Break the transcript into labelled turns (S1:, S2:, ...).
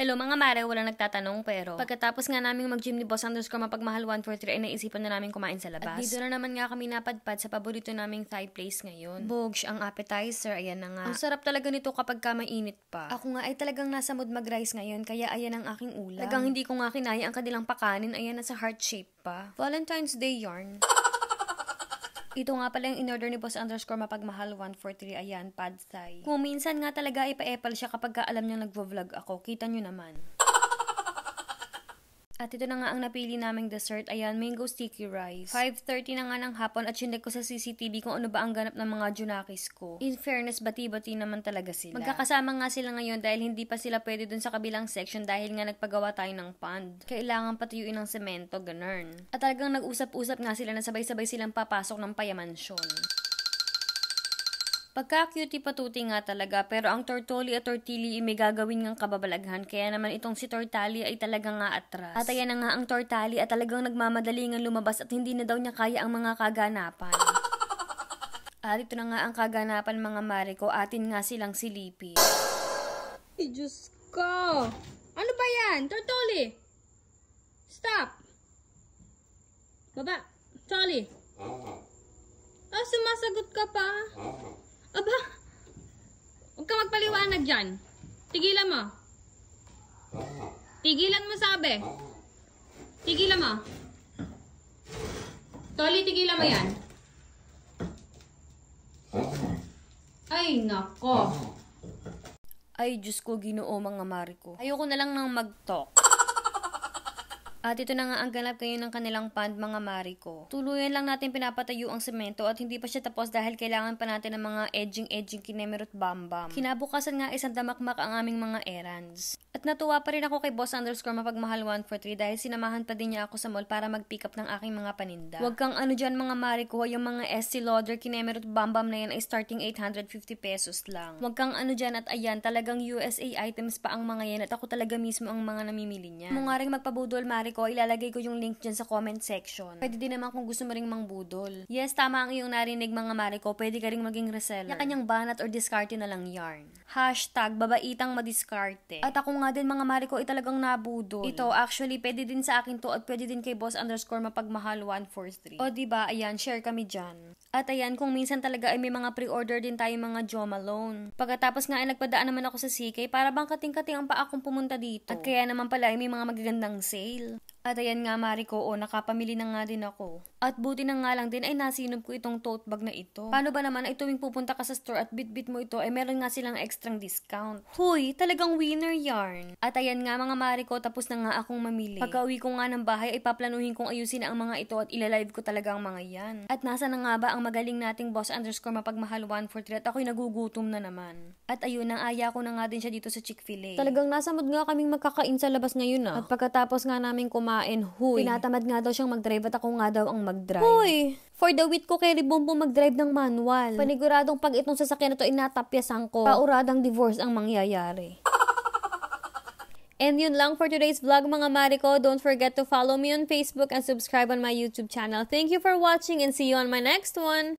S1: Hello mga mare, walang nagtatanong pero pagkatapos nga namin mag-gym ni Boss _ mapagmahal 143 ay naisipan na namin kumain sa labas. At dito na naman nga kami napadpad sa paborito naming Thai place ngayon. Bogs, ang appetizer, ayan na nga. Ang sarap talaga nito kapag ka mainit pa. Ako nga ay talagang nasa mood mag-rice ngayon, kaya ayan ang aking ulam. Talagang hindi ko nga kinaya ang kanilang pakanin, ayan nasa heart shape pa. Valentine's Day yarn. Ito nga pala yung in-order ni Boss _ mapagmahal 143, ayan, pad thai. Kung minsan nga talaga ipa-epal siya kapag ka alam niyang nagvo-vlog ako, kita nyo naman. At ito na nga ang napili naming dessert, ayan, mango sticky rice. 5:30 na nga ng hapon at chinek ko sa CCTV kung ano ba ang ganap ng mga junakis ko. In fairness, bati-bati naman talaga sila. Magkakasama nga sila ngayon dahil hindi pa sila pwede dun sa kabilang section dahil nga nagpagawa tayo ng pond. Kailangan patuyuin ng semento, ganun. At talagang nag-usap-usap nga sila na sabay-sabay silang papasok ng payamansyon. Pagka-cutie patuti nga talaga, pero ang tortoli at tortilli ay may gagawin ngang kababalaghan, kaya naman itong si Tortali ay talagang nga atras. At ayan na nga ang Tortali at talagang nagmamadali ngang lumabas at hindi na daw niya kaya ang mga kaganapan. At ito na nga ang kaganapan mga mare ko, atin nga silang silipin.
S2: Ay, Diyos ko! Ano ba yan? Tortoli! Stop! Baba! Tortoli! Ah, sumasagot ka pa? Aba! Huwag ka magpaliwanag dyan. Tigilan mo. Tigilan mo, sabi. Tigilan mo. Toli, tigilan mo yan. Ay, nako.
S1: Ay, Diyos ko, Ginoo mga mare ko. Ayoko na lang nang mag-talk. At ito na nga ang ganap ngayon ng kanilang pond mga mare ko. Tuluyan lang natin pinapatayo ang semento at hindi pa siya tapos dahil kailangan pa natin ng mga edging kinemerot bambam. Kinabukasan nga isang damakmak ang aming mga errands. At natuwa pa rin ako kay Boss _ mapagmahal 143 dahil sinamahan pa din niya ako sa mall para mag-pick up ng aking mga paninda. Huwag kang ano dyan mga mare ko, yung mga Estee Lauder kinemerot bambam na yan ay starting 850 pesos lang. Huwag kang ano dyan at ayan, talagang USA items pa ang mga yan at ako talaga mismo ang mga namimili niya. Kung nga rin magpabudol mare ko, ilalagay ko yung link dyan sa comment section. Pwede din naman kung gusto mo ring mangbudol. Yes, tama ang iyong narinig mga mare ko, pwede ka ring maging reseller. Kanyang banat or diskarte na lang yarn. Hashtag babaitang madiskarte. At ako nga din mga mare ko ay talagang nabudol. Ito, actually, pwede din sa akin to at pwede din kay Boss _ mapagmahal 143. O diba, ayan, share kami dyan. At ayan, kung minsan talaga ay may mga pre-order din tayo mga Jo Malone. Pagkatapos nga ay nagpadaan naman ako sa CK para bang kating-kating ang pa akong pumunta dito. At kaya naman pala ay may mga magagandang sale. At ayan nga mare ko, nakapamili na nga din ako. At buti na nga lang din ay nasinop ko itong tote bag na ito. Paano ba naman ay tuwing pupunta ka sa store at bit-bit mo ito ay meron nga silang extrang discount. Huy, talagang winner yarn. At ayan nga mga mare ko, tapos na nga akong mamili. Pagka-uwi ko nga ng bahay ay paplanuhin kong ayusin ang mga ito at ilalive ko talaga ang mga yan. At nasa na nga ba ang magaling nating Boss _ mapagmahal 143 at ako'y nagugutom na naman. At ayun, aya ko na nga din siya dito sa Chick-fil-A. Talagang nasa mood nga kaming magkakain sa labas ngayon At pagkatapos nga namin kumain, huy, tinatamad nga daw siyang mag-drive at ako nga daw ang mag-drive. Huy, for the wit ko kay Ribombo mag-drive ng manual. Paniguradong pag itong sasakyan na to inatapyasan ko, pauradang divorce ang mangyayari. And yun lang for today's vlog mga mare ko. Don't forget to follow me on Facebook and subscribe on my YouTube channel. Thank you for watching and see you on my next one.